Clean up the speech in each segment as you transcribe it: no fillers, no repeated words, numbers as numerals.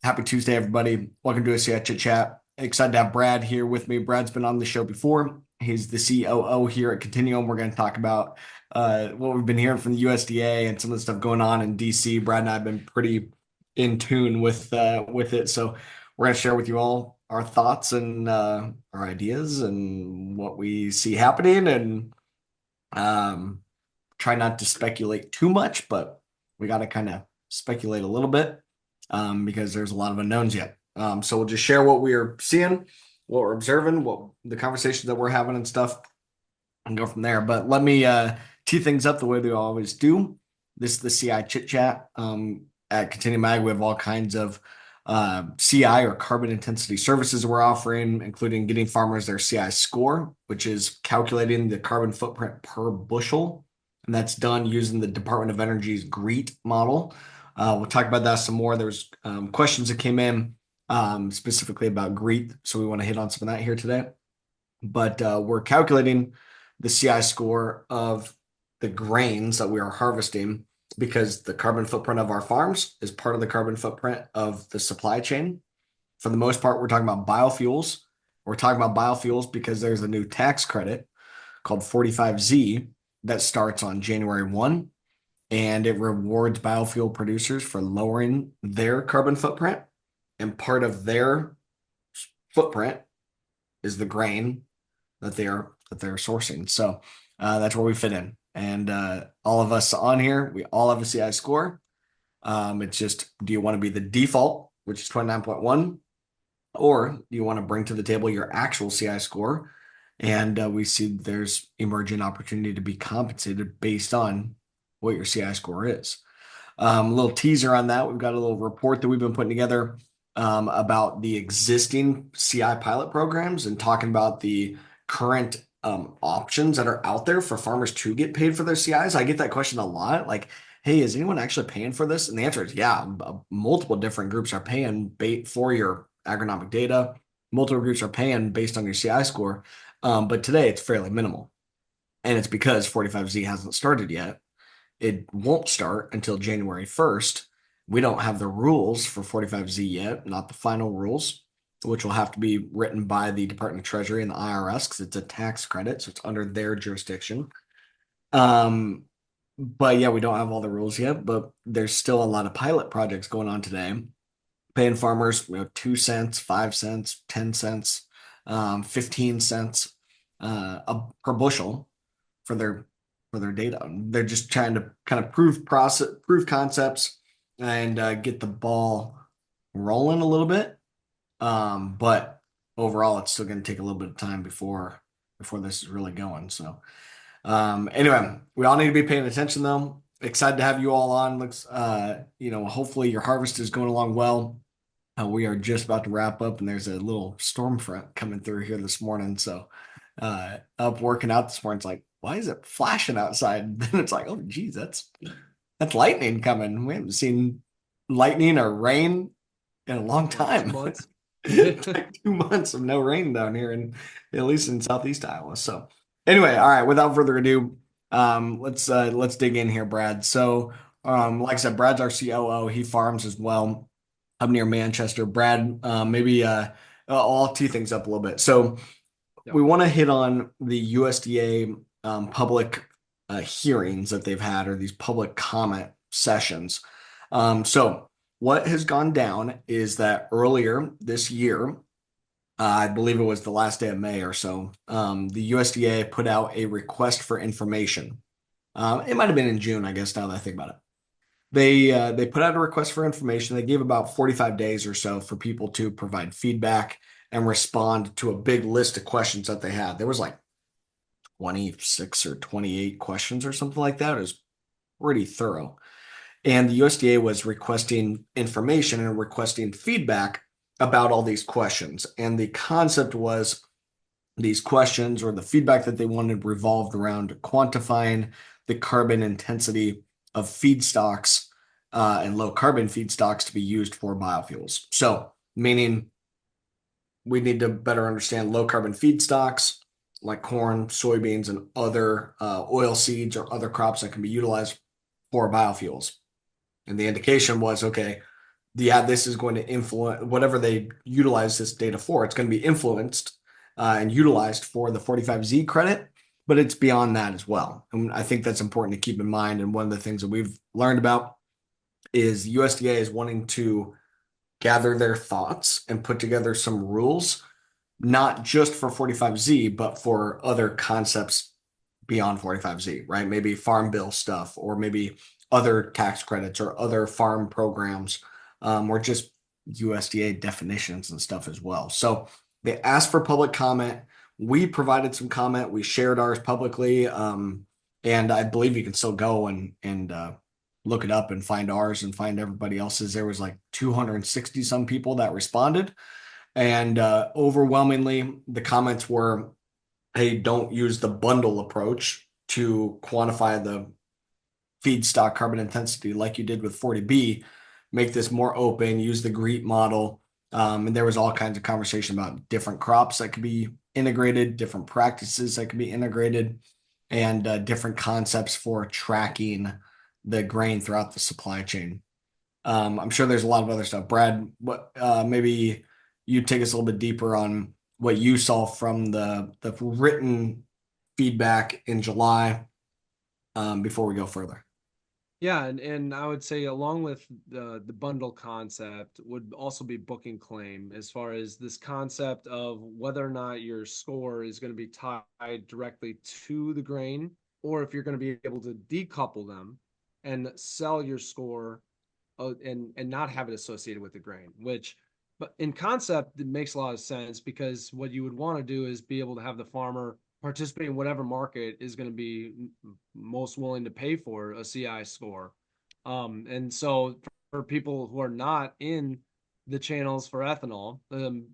Happy Tuesday, everybody. Welcome to a CI Chit Chat. Excited to have Brad here with me. Brad's been on the show before. He's the COO here at Continuum. We're going to talk about what we've been hearing from the USDA and some of the stuff going on in DC. Brad and I have been pretty in tune with it. So we're going to share with you all our thoughts and our ideas and what we see happening and um, try not to speculate too much, but we got to kind of speculate a little bit because there's a lot of unknowns yet. So we'll just share what we're seeing, what we're observing, what the conversations that we're having and stuff, and go from there. But let me tee things up the way we always do. This is the CI Chit Chat. At Continuum Ag, we have all kinds of CI or carbon intensity services we're offering, including getting farmers their CI score, which is calculating the carbon footprint per bushel. And that's done using the Department of Energy's GREET model. We'll talk about that some more. There's questions that came in specifically about GREET, so we want to hit on some of that here today. But we're calculating the CI score of the grains that we are harvesting because the carbon footprint of our farms is part of the carbon footprint of the supply chain. For the most part, we're talking about biofuels. We're talking about biofuels because there's a new tax credit called 45Z that starts on January 1, and it rewards biofuel producers for lowering their carbon footprint. And part of their footprint is the grain that they're sourcing. So that's where we fit in. And all of us on here, we all have a CI score. It's just, do you want to be the default, which is 29.1, or do you want to bring to the table your actual CI score? And we see there's emerging opportunity to be compensated based on what your CI score is. A little teaser on that. We've got a little report that we've been putting together about the existing CI pilot programs and talking about the current options that are out there for farmers to get paid for their CIs. I get that question a lot. Like, hey, is anyone actually paying for this? And the answer is yeah. Multiple different groups are paying for your agronomic data. Multiple groups are paying based on your CI score. But today it's fairly minimal. And it's because 45Z hasn't started yet. It won't start until January 1st. We don't have the rules for 45Z yet, not the final rules, which will have to be written by the Department of Treasury and the IRS because it's a tax credit, so it's under their jurisdiction. But yeah, we don't have all the rules yet, but there's still a lot of pilot projects going on today, paying farmers 2 cents, 5 cents, 10 cents, 15 cents per bushel for their data. They're just trying to kind of prove concepts and get the ball rolling a little bit. But overall, it's still going to take a little bit of time before this is really going. So anyway, we all need to be paying attention though. Excited to have you all on. Looks hopefully your harvest is going along well. We are just about to wrap up, and there's a little storm front coming through here this morning. So up working out this morning, it's like, why is it flashing outside? Then it's like, oh geez, that's lightning coming. We haven't seen lightning or rain in a long time. It's like 2 months of no rain down here, and at least in southeast Iowa. So anyway, all right. Without further ado, let's dig in here, Brad. So like I said, Brad's our COO. He farms as well up near Manchester. Brad, maybe I'll tee things up a little bit. So we want to hit on the USDA public hearings that they've had, or these public comment sessions. So what has gone down is that earlier this year, I believe it was the last day of May or so, the USDA put out a request for information. It might have been in June, I guess, now that I think about it. They put out a request for information. They gave about 45 days or so for people to provide feedback and respond to a big list of questions that they had. There was like 26 or 28 questions or something like that. It was pretty thorough. And the USDA was requesting information and requesting feedback about all these questions. And the concept was these questions, or the feedback that they wanted, revolved around quantifying the carbon intensity of feedstocks and low carbon feedstocks to be used for biofuels. So meaning we need to better understand low carbon feedstocks like corn, soybeans, and other oil seeds or other crops that can be utilized for biofuels. And the indication was, okay, yeah, this is going to influence whatever they utilize this data for. It's going to be influenced and utilized for the 45Z credit, but it's beyond that as well. And I think that's important to keep in mind. And one of the things that we've learned about is USDA is wanting to gather their thoughts and put together some rules, not just for 45Z, but for other concepts beyond 45Z, right? Maybe farm bill stuff, or maybe other tax credits or other farm programs, or just USDA definitions and stuff as well. So they asked for public comment. We provided some comment. We shared ours publicly. And I believe you can still go and look it up and find ours and find everybody else's. There was like 260 some people that responded. And overwhelmingly, the comments were, hey, don't use the bundle approach to quantify the feedstock carbon intensity like you did with 40B. Make this more open, use the GREET model. And there was all kinds of conversation about different crops that could be integrated, different practices that could be integrated, and different concepts for tracking the grain throughout the supply chain. I'm sure there's a lot of other stuff. Brad, what maybe you take us a little bit deeper on what you saw from the written feedback in July before we go further. Yeah, and I would say along with the bundle concept would also be booking claim as far as this concept of whether or not your score is going to be tied directly to the grain, or if you're going to be able to decouple them and sell your score and not have it associated with the grain, which but in concept it makes a lot of sense because what you would want to do is be able to have the farmer participate in whatever market is going to be most willing to pay for a CI score. And so for people who are not in the channels for ethanol,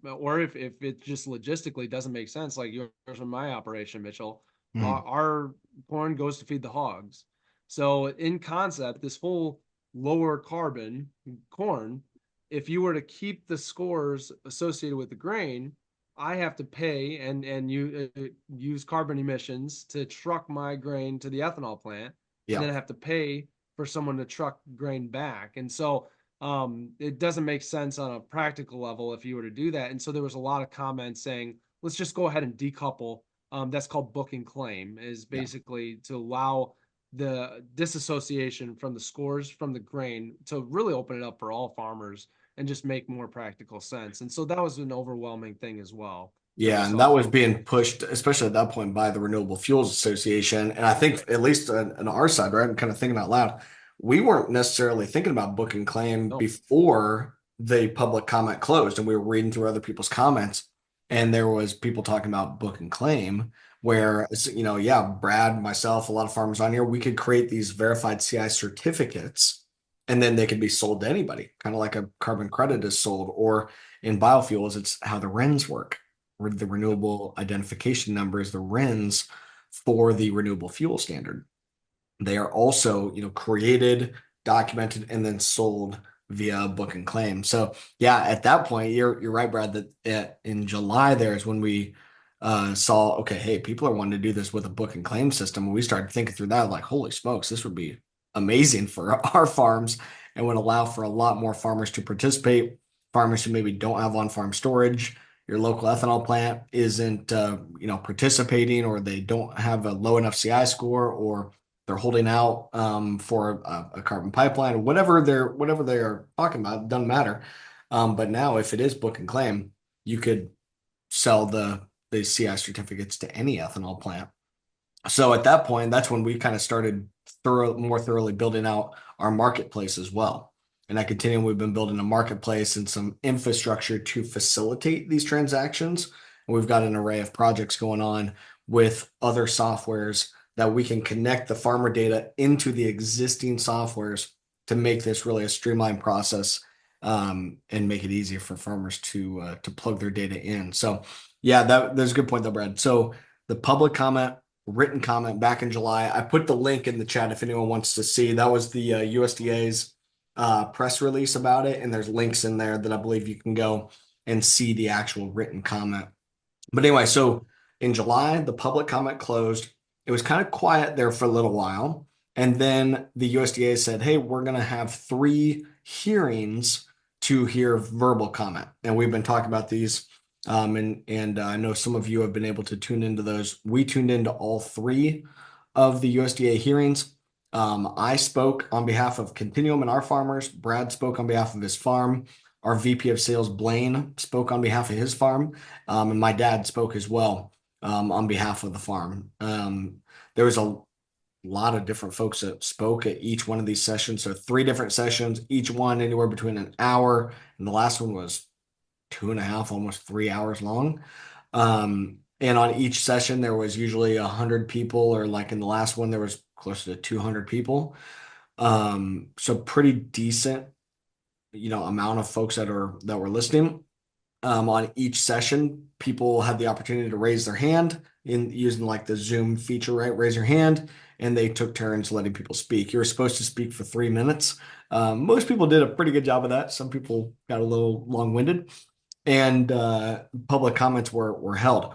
or if it just logistically doesn't make sense, like yours or my operation, Mitchell, Mhm. our corn goes to feed the hogs. So in concept, this whole lower carbon corn, if you were to keep the scores associated with the grain, I have to pay and you use carbon emissions to truck my grain to the ethanol plant, and Yeah. then I have to pay for someone to truck grain back. And so it doesn't make sense on a practical level if you were to do that. And so there was a lot of comments saying, let's just go ahead and decouple. That's called book and claim, is Yeah. basically to allow the disassociation from the scores from the grain to really open it up for all farmers and just make more practical sense. And so that was an overwhelming thing as well that we Yeah, and saw that was from. being pushed, especially at that point, by the Renewable Fuels Association. And I think, at least on our side, right? I'm kind of thinking out loud. We weren't necessarily thinking about book and claim No. before the public comment closed, and we were reading through other people's comments, and there was people talking about book and claim, where yeah, Brad, myself, a lot of farmers on here, we could create these verified CI certificates, and then they could be sold to anybody, kind of like a carbon credit is sold, or in biofuels, it's how the RINs work, the Yep. renewable identification numbers, the RINs for the renewable fuel standard. They are also, created, documented, and then sold via book and claim. So yeah, at that point, you're right, Brad, that in July there is when we saw, okay, hey, people are wanting to do this with a book and claim system. And we started thinking through that, like, holy smokes, this would be amazing for our farms and would allow for a lot more farmers to participate. Farmers who maybe don't have on-farm storage, your local ethanol plant isn't, participating, or they don't have a low enough CI score, or they're holding out for a carbon pipeline, or whatever they are talking about. It doesn't matter. But now, if it is book and claim, you could sell the CI certificates to any ethanol plant. So at that point, that's when we kind of started more thoroughly building out our marketplace as well. And at Continuum, we've been building a marketplace and some infrastructure to facilitate these transactions. And we've got an array of projects going on with other softwares that we can connect the farmer data into the existing softwares to make this really a streamlined process, and make it easier for farmers to plug their data in. So yeah, there's a good point though, Brad. So the public comment, written comment back in July. I put the link in the chat if anyone wants to see. That was the USDA's press release about it, and there's links in there that I believe you can go and see the actual written comment. But anyway, so in July, the public comment closed. It was kind of quiet there for a little while. And then the USDA said, hey, we're going to have 3 hearings to hear verbal comment. And we've been talking about these. And I know some of you have been able to tune into those. We tuned into all three of the USDA hearings. I spoke on behalf of Continuum and our farmers. Brad spoke on behalf of his farm. Our VP of Sales, Blaine, spoke on behalf of his farm. And my dad spoke as well on behalf of the farm. There was a lot of different folks that spoke at each one of these sessions. So three different sessions, each one anywhere between an hour, and the last one was 2.5, almost 3 hours long. And on each session, there was usually 100 people, or like in the last one, there was close to 200 people. So pretty decent, amount of folks that were listening. On each session, people had the opportunity to raise their hand in using like the Zoom feature, right? Raise your hand, and they took turns letting people speak. You were supposed to speak for 3 minutes. Most people did a pretty good job of that. Some people got a little long-winded, and public comments were held.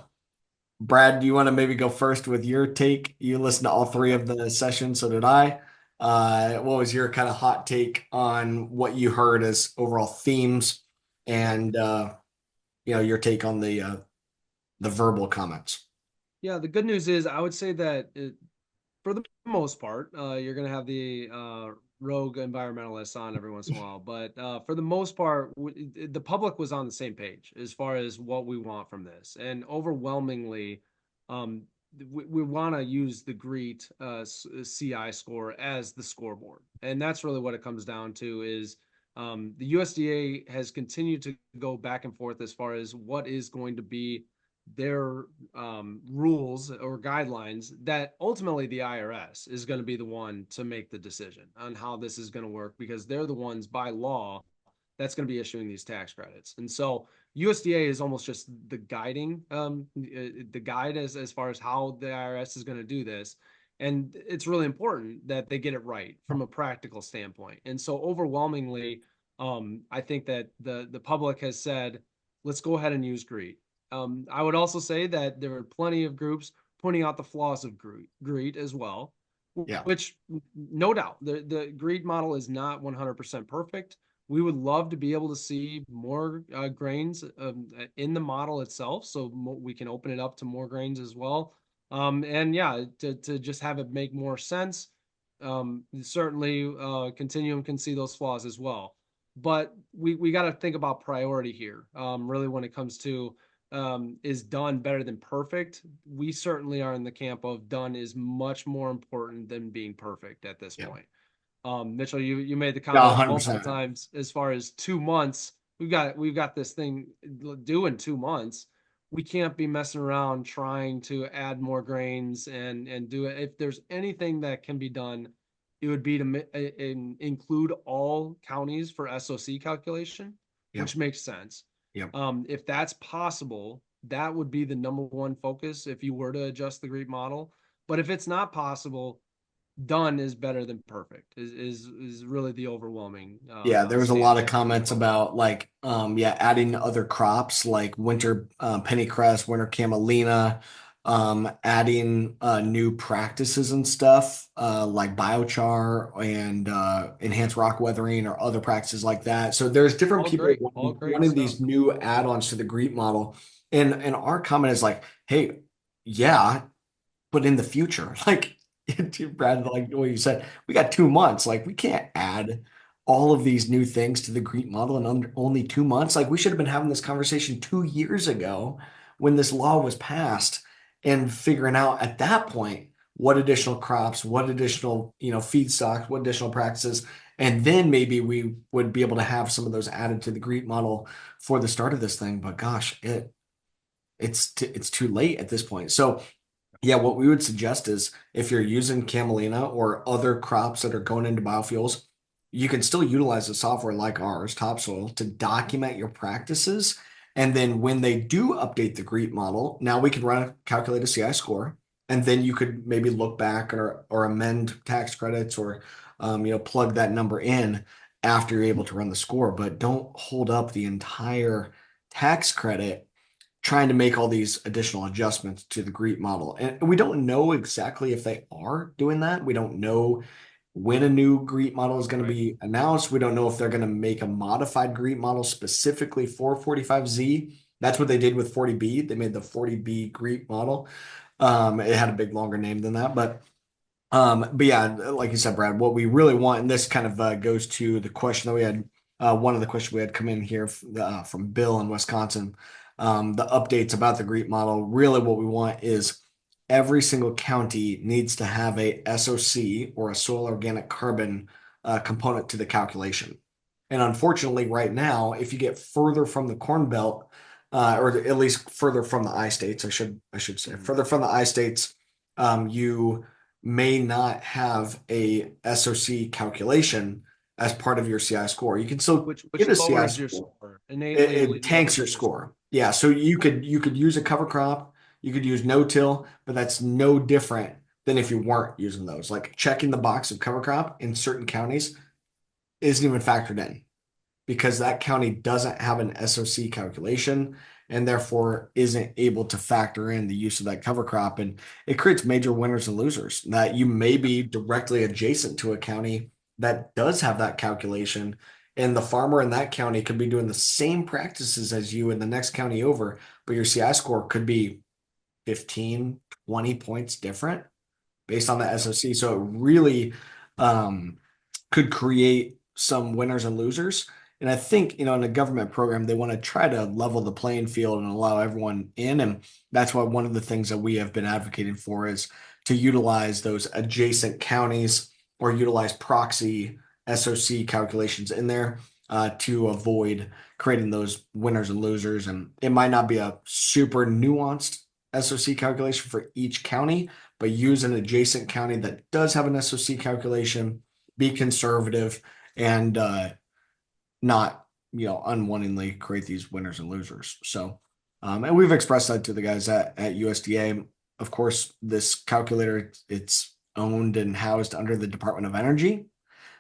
Brad, do you want to maybe go first with your take? You listened to all three of the sessions, so did I. What was your kind of hot take on what you heard as overall themes and your take on the verbal comments? Yeah, the good news is I would say that for the most part, you're going to have the rogue environmentalists on every once in a while, but for the most part, the public was on the same page as far as what we want from this, and overwhelmingly, um, we want to use the GREET CI score as the scoreboard, and that's really what it comes down to. Is the USDA has continued to go back and forth as far as what is going to be their rules or guidelines, that ultimately the IRS is going to be the one to make the decision on how this is going to work, because they're the ones by law that's going to be issuing these tax credits. And so USDA is almost just the guiding, the guide as far as how the IRS is going to do this. And it's really important that they get it right from a practical standpoint. And so overwhelmingly, I think that the public has said, let's go ahead and use GREET. I would also say that there are plenty of groups pointing out the flaws of GREET as well, Yeah. which no doubt the GREET model is not 100% perfect. We would love to be able to see more grains in the model itself, so we can open it up to more grains as well. And yeah, to just have it make more sense. Certainly, Continuum can see those flaws as well, but we got to think about priority here. Really, when it comes to is done better than perfect? We certainly are in the camp of done is much more important than being perfect at this Yeah. point. Mitchell, you made the Yeah, comment multiple 100%. times as far as 2 months. We've got this thing due in 2 months. We can't be messing around trying to add more grains and do it. If there's anything that can be done, it would be to include all counties for SOC calculation, Yep. which makes sense. Yep. If that's possible, that would be the number one focus if you were to adjust the GREET model. But if it's not possible, done is better than perfect. Is really the overwhelming Yeah, there was a lot stance of from the comments public. about like yeah, adding other crops like winter pennycress, winter camelina, adding new practices and stuff like biochar and enhanced rock weathering or other practices like that. So there's different people All great wanting stuff. these new add-ons to the GREET model. And our comment is like, hey, yeah, but in the future, like Brad, like what you said, we got 2 months. Like we can't add all of these new things to the GREET model in under only 2 months. Like we should have been having this conversation 2 years ago when this law was passed and figuring out at that point what additional crops, what additional, feedstocks, what additional practices, and then maybe we would be able to have some of those added to the GREET model for the start of this thing. But gosh, it's too late at this point. So yeah, what we would suggest is if you're using camelina or other crops that are going into biofuels, you can still utilize a software like ours, Topsoil, to document your practices. And then when they do update the GREET model, now we can calculate a CI score, and then you could maybe look back or amend tax credits or plug that number in after you're able to run the score. But don't hold up the entire tax credit trying to make all these additional adjustments to the GREET model. And we don't know exactly if they are doing that. We don't know when a new GREET model is going to Right. be announced. We don't know if they're going to make a modified GREET model specifically for 45Z. That's what they did with 40B. They made the 40B GREET model. It had a big longer name than that, but yeah, like you said, Brad, what we really want, and this kind of goes to the question that we had, one of the questions we had come in here from Bill in Wisconsin, the updates about the GREET model. Really, what we want is every single county needs to have a SOC or a soil organic carbon component to the calculation. And unfortunately, right now, if you get further from the Corn Belt, or at least further from the I states, I should say, Mhm. further from the I states, you may not have a SOC calculation as part of your CI score. You can still Which get a CI lowers your score. score, It, innately it tanks your lowers your score. score. Yeah, so you could use a cover crop, you could use no-till, but that's no different than if you weren't using those. Like checking the box of cover crop in certain counties isn't even factored in because that county doesn't have an SOC calculation and therefore isn't able to factor in the use of that cover crop. And it creates major winners and losers that you may be directly adjacent to a county that does have that calculation. And the farmer in that county could be doing the same practices as you in the next county over, but your CI score could be 15, 20 points different based on the Yep. SOC. So it really um, could create some winners and losers. And I think, in a government program, they want to try to level the playing field and allow everyone in. And that's why one of the things that we have been advocating for is to utilize those adjacent counties or utilize proxy SOC calculations in there to avoid creating those winners and losers. And it might not be a super nuanced SOC calculation for each county, but use an adjacent county that does have an SOC calculation, be conservative, and not unwittingly create these winners and losers. So, and we've expressed that to the guys at USDA. Of course, this calculator it's owned and housed under the Department of Energy.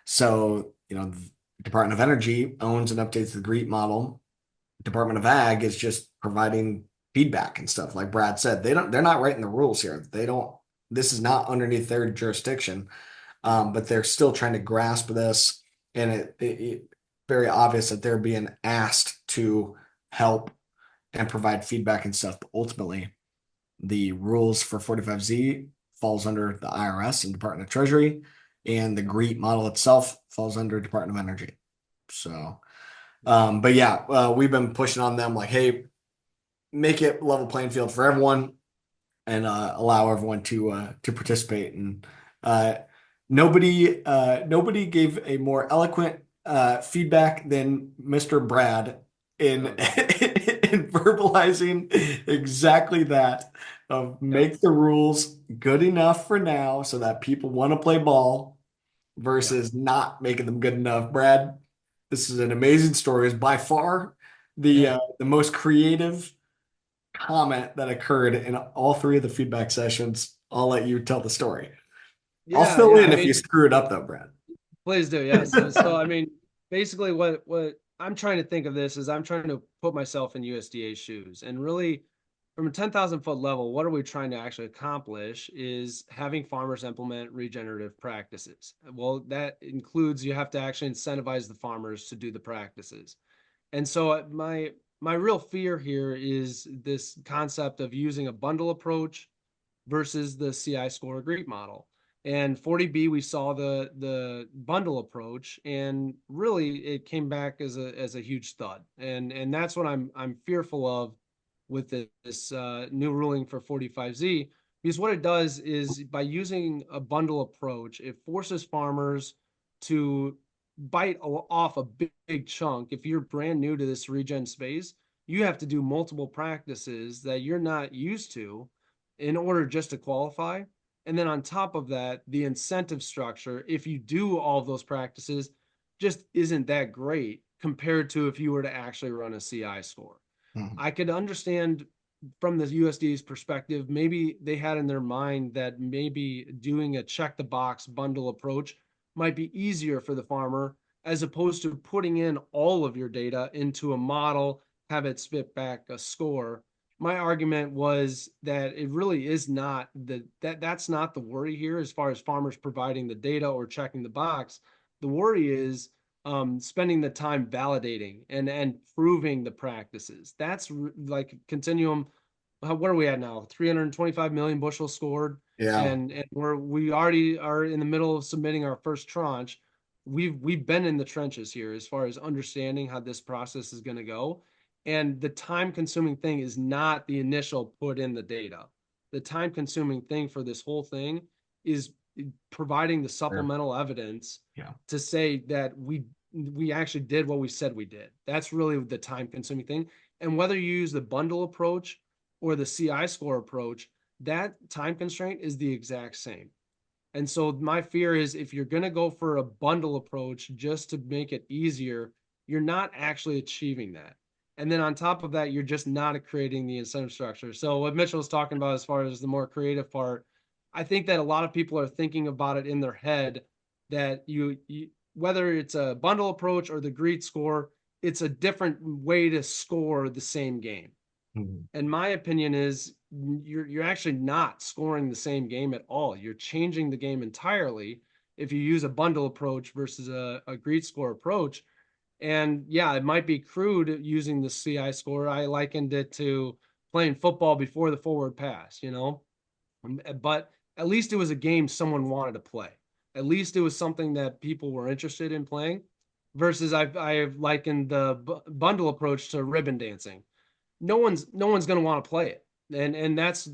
So, the Department of Energy owns and updates the GREET model. Department of Ag is just providing feedback and stuff. Like Brad said, they're not writing the rules here. They don't, this is not underneath their jurisdiction. But they're still trying to grasp this, and it very obvious that they're being asked to help and provide feedback and stuff. But ultimately, the rules for 45Z falls under the IRS and Department of Treasury, and the GREET model itself falls under Department of Energy. So, but yeah, we've been pushing on them like, hey, make it level playing field for everyone and allow everyone to participate. And uh, nobody gave a more eloquent feedback than Mr. Brad in Oh no. in verbalizing exactly that of Yep. make the rules good enough for now so that people want to play ball Yep. versus not making them good enough. Brad, this is an amazing story. It's by far Yeah. the most creative comment that occurred in all three of the feedback sessions. I'll let you tell the story. I'll Yeah. fill Yeah. in I if you mean, screw it up though, Brad. please do. Yes. So I mean, basically, what I'm trying to think of this is I'm trying to put myself in USDA shoes and really, from a 10,000 foot level, what are we trying to actually accomplish is having farmers implement regenerative practices. Well, that includes you have to actually incentivize the farmers to do the practices. And so my real fear here is this concept of using a bundle approach versus the CI score GREET model. And 40B, we saw the bundle approach, and really it came back as a huge thud. And that's what I'm fearful of with this new ruling for 45Z, because what it does is by using a bundle approach, it forces farmers to bite off a big chunk. If you're brand new to this regen space, you have to do multiple practices that you're not used to in order just to qualify. And then on top of that, the incentive structure, if you do all of those practices, just isn't that great compared to if you were to actually run a CI score. Mhm. I could understand from the USDA's perspective, maybe they had in their mind that maybe doing a check the box bundle approach might be easier for the farmer as opposed to putting in all of your data into a model, have it spit back a score. my argument was that it really is not that's not the worry here as far as farmers providing the data or checking the box. The worry is spending the time validating and proving the practices. That's like Continuum. What are we at now? 325 million bushels scored, Yeah. and we already are in the middle of submitting our first tranche. We've been in the trenches here as far as understanding how this process is going to go. And the time consuming thing is not the initial put in the data. The time consuming thing for this whole thing is providing the Sure. supplemental evidence Yeah. to say that we actually did what we said we did. That's really the time consuming thing. And whether you use the bundle approach or the CI score approach, that time constraint is the exact same. And so my fear is if you're going to go for a bundle approach just to make it easier, you're not actually achieving that. And then on top of that, you're just not creating the incentive structure. So what Mitchell was talking about as far as the more creative part, I think that a lot of people are thinking about it in their head that you whether it's a bundle approach or the greed score, it's a different way to score the same game. Mhm. And my opinion is you're actually not scoring the same game at all. You're changing the game entirely if you use a bundle approach versus a greed score approach. And yeah, it might be crude using the CI score. I likened it to playing football before the forward pass, but at least it was a game someone wanted to play. At least it was something that people were interested in playing versus I've likened the bundle approach to ribbon dancing. No one's going to want to play it. And that's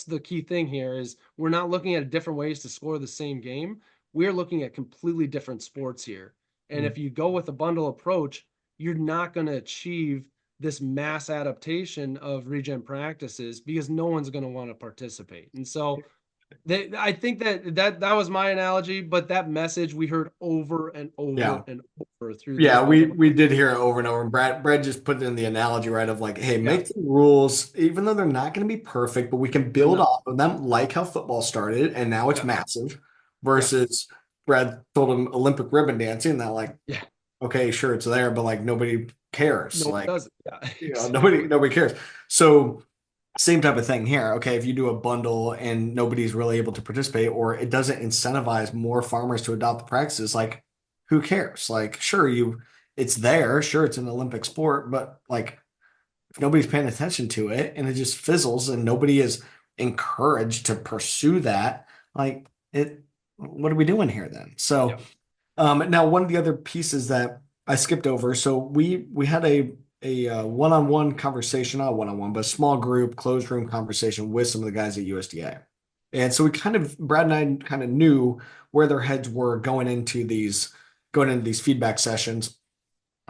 the key thing here is we're not looking at different ways to score the same game. We're looking at completely different sports here. And Mhm. if you go with a bundle approach, you're not going to achieve this mass adaptation of regen practices because no one's going to want to participate. And so I think that was my analogy, but that message we heard over and over Yeah. and over through those Yeah, we bundle. we did hear it over and over. And Brad just put it in the analogy, right, of like, hey, Yeah, make the rules, even though they're not going to be perfect, but we can they're build not. off of them, like how football started, and now it's Yeah, massive. yeah, Versus Brad told him Olympic ribbon dancing, and that like, yeah. okay, sure, it's there, but like nobody cares. No one Like, does it. Yeah, nobody exactly. nobody cares. So same type of thing here. Okay, if you do a bundle and nobody's really able to participate, or it doesn't incentivize more farmers to adopt the practices, like who cares? Like, sure, it's there, sure, it's an Olympic sport, but like if nobody's paying attention to it and it just fizzles and nobody is encouraged to pursue that, like what are we doing here then? So Yep. now, one of the other pieces that I skipped over, so we had a one-on-one conversation, not one-on-one, but a small group, closed room conversation with some of the guys at USDA. And so Brad and I kind of knew where their heads were going into these feedback sessions.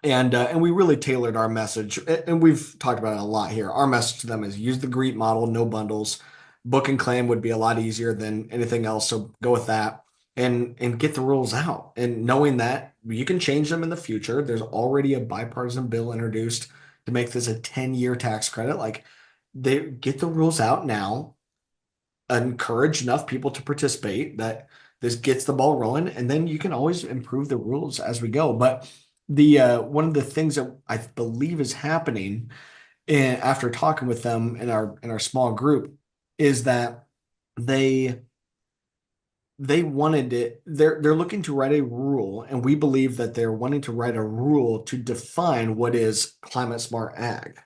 And we really tailored our message, and we've talked about it a lot here. Our message to them is use the GREET model, no bundles. Book and claim would be a lot easier than anything else, so go with that and get the rules out. And knowing that you can change them in the future. There's already a bipartisan bill introduced to make this a 10-year tax credit. Like they get the rules out now, encourage enough people to participate that this gets the ball rolling, and then you can always improve the rules as we go. But the one of the things that I believe is happening after talking with them in our small group is that they they wanted it they're looking to write a rule, and we believe that they're wanting to write a rule to define what is climate smart ag.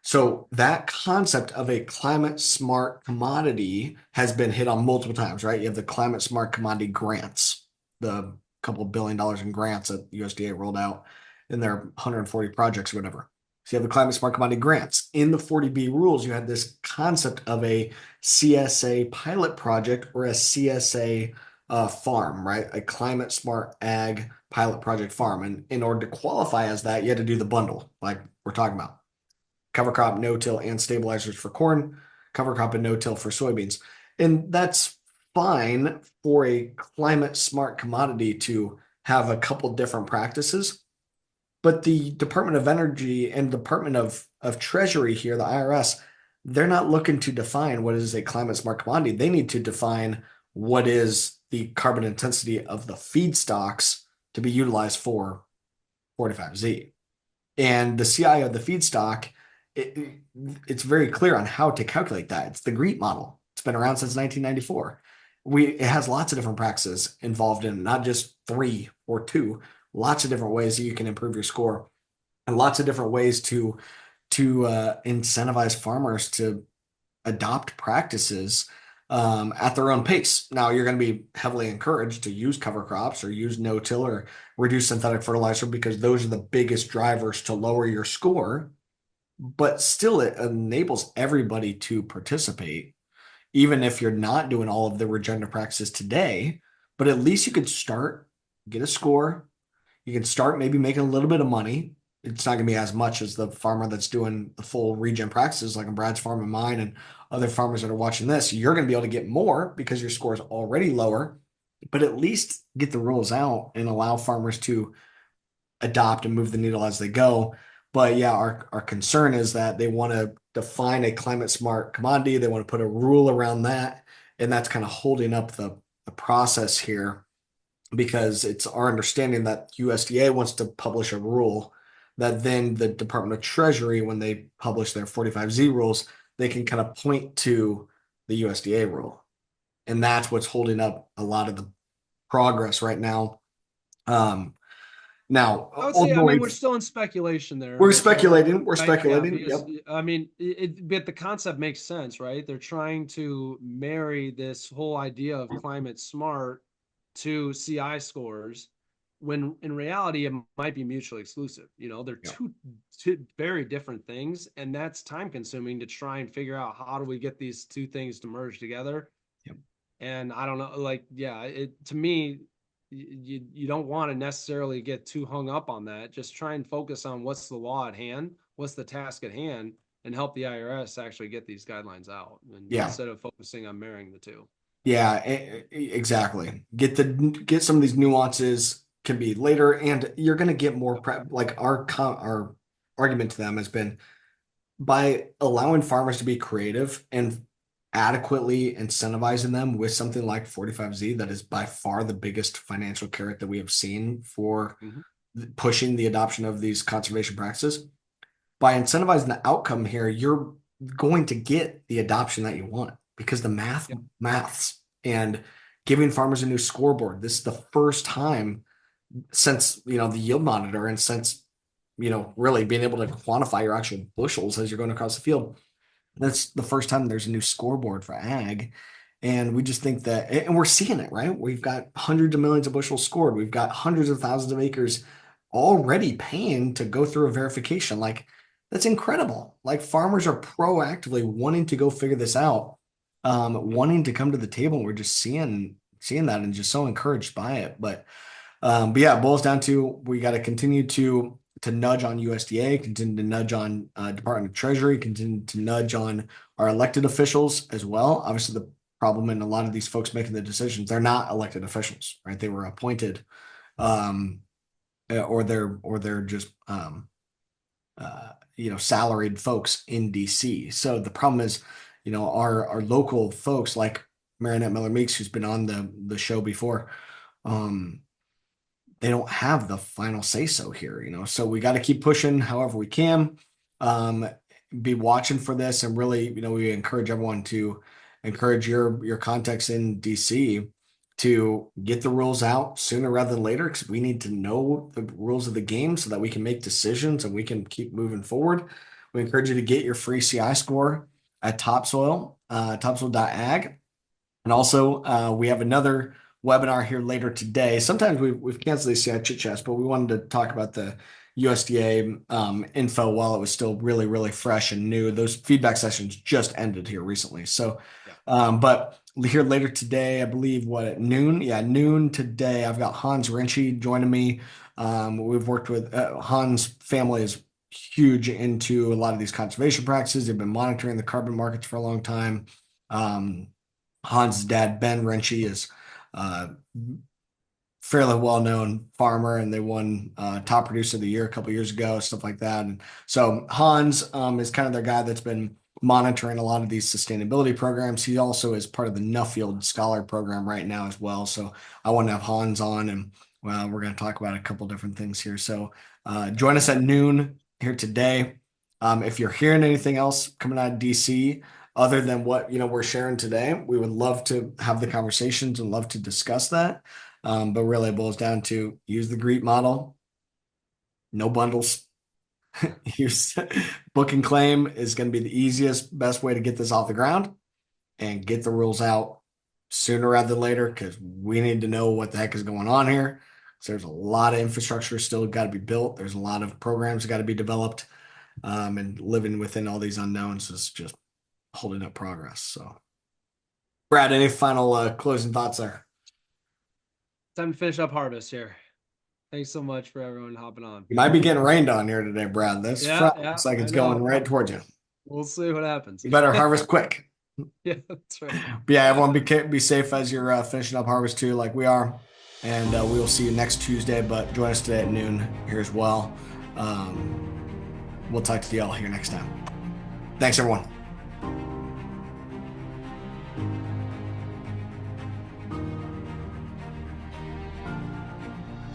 So that concept of a climate smart commodity has been hit on multiple times, right? You have the climate smart commodity grants, the couple $1 billion in grants that USDA rolled out in their 140 projects or whatever. So you have the climate smart commodity grants. In the 40B rules, you had this concept of a CSA pilot project or a CSA farm, right? A climate smart ag pilot project farm. And in order to qualify as that, you had to do the bundle, like we're talking about cover crop, no-till, and stabilizers for corn, cover crop and no-till for soybeans. And that's fine for a climate smart commodity to have a couple different practices. But the Department of Energy and Department of Treasury here, the IRS, they're not looking to define what is a climate smart commodity. They need to define what is the carbon intensity of the feedstocks to be utilized for 45Z. And the CI of the feedstock it's very clear on how to calculate that. It's the GREET model. It's been around since 1994. It has lots of different practices involved in it, not just three or two. Lots of different ways that you can improve your score, and lots of different ways to incentivize farmers to adopt practices at their own pace. Now, you're going to be heavily encouraged to use cover crops or use no-till or reduce synthetic fertilizer because those are the biggest drivers to lower your score. But still, it enables everybody to participate, even if you're not doing all of the regenerative practices today. But at least you could start, get a score. You can start maybe making a little bit of money. It's not going to be as much as the farmer that's doing the full regen practices, like in Brad's farm and mine, and other farmers that are watching this. You're going to be able to get more because your score is already lower, but at least get the rules out and allow farmers to adopt and move the needle as they go. But yeah, our concern is that they want to define a climate smart commodity. They want to put a rule around that. And that's kind of holding up the process here because it's our understanding that USDA wants to publish a rule that then the Department of Treasury, when they publish their 45Z rules, they can kind of point to the USDA rule. And that's what's holding up a lot of the progress right now. Now, I would say, I ultimately, mean, we're still in speculation there, we're but speculating. We're right, yeah, speculating. because Yep. I mean, but the concept makes sense, right? They're trying to marry this whole idea of climate smart to CI scores, when in reality it might be mutually exclusive. You know, they're Yep. two very different things, and that's time consuming to try and figure out how do we get these two things to merge together. Yep. And I don't know, like, yeah, it to me, you don't want to necessarily get too hung up on that. Just try and focus on what's the law at hand, what's the task at hand, and help the IRS actually get these guidelines out, and Yeah. instead of focusing on marrying the two. Yeah. Exactly. Get some of these nuances can be later, and you're going to get more Yep. prep. Like our argument to them has been by allowing farmers to be creative and adequately incentivizing them with something like 45Z, that is by far the biggest financial carrot that we have seen for Mm-hmm. pushing the adoption of these conservation practices. By incentivizing the outcome here, you're going to get the adoption that you want because the Yep. maths and giving farmers a new scoreboard. This is the first time since the yield monitor and since really being able to quantify your actual bushels as you're going across the field. That's the first time there's a new scoreboard for ag. And we just think that, and we're seeing it, right? We've got hundreds of millions of bushels scored. We've got hundreds of thousands of acres already paying to go through a verification. Like, that's incredible. Like, farmers are proactively wanting to go figure this out, Yep. wanting to come to the table. We're just seeing that and just so encouraged by it. But yeah, it boils down to we got to continue to nudge on USDA, continue to nudge on Department of Treasury, continue to nudge on our elected officials as well. Obviously, the problem in a lot of these folks making the decisions, they're not elected officials, right? They were appointed, um, or they're just salaried folks in DC. So the problem is, our local folks like Marinette Miller Meeks, who's been on the show before. Um, they don't have the final say so here. So we got to keep pushing however we can. Um, be watching for this, and really, we encourage everyone to encourage your contacts in DC to get the rules out sooner rather than later because we need to know the rules of the game so that we can make decisions and we can keep moving forward. We encourage you to get your free CI score at Topsoil, topsoil.ag. And also, we have another webinar here later today. Sometimes we've canceled these CI Chit Chats, but we wanted to talk about the USDA info while it was still really, really fresh and new. Those feedback sessions just ended here recently. So, Yeah. but here later today, I believe at noon? Yeah, noon today. I've got Hans Renchi joining me. We've worked with Hans' family is huge into a lot of these conservation practices. They've been monitoring the carbon markets for a long time. Um, Hans' dad, Ben Renchi, is uh, fairly well-known farmer, and they won top producer of the year a couple years ago, stuff like that. And so Hans is kind of their guy that's been monitoring a lot of these sustainability programs. He also is part of the Nuffield Scholar Program right now as well. So I want to have Hans on, and we're going to talk about a couple different things here. So join us at noon here today. If you're hearing anything else coming out of DC other than what we're sharing today, we would love to have the conversations and love to discuss that. But really, it boils down to use the GREET model, no bundles. Use book and claim is going to be the easiest, best way to get this off the ground and get the rules out sooner rather than later because we need to know what the heck is going on here. So there's a lot of infrastructure still got to be built. There's a lot of programs that got to be developed. And living within all these unknowns is just holding up progress. So, Brad, any final closing thoughts there? Time to finish up harvest here. Thanks so much for everyone hopping on. You might be getting rained on here today, Brad. This front looks like it's going right towards you. We'll see what happens. You better harvest quick. Yeah, that's right. But yeah, everyone be safe as you're finishing up harvest too, like we are. And we will see you next Tuesday, but join us today at noon here as well. We'll talk to you all here next time. Thanks, everyone.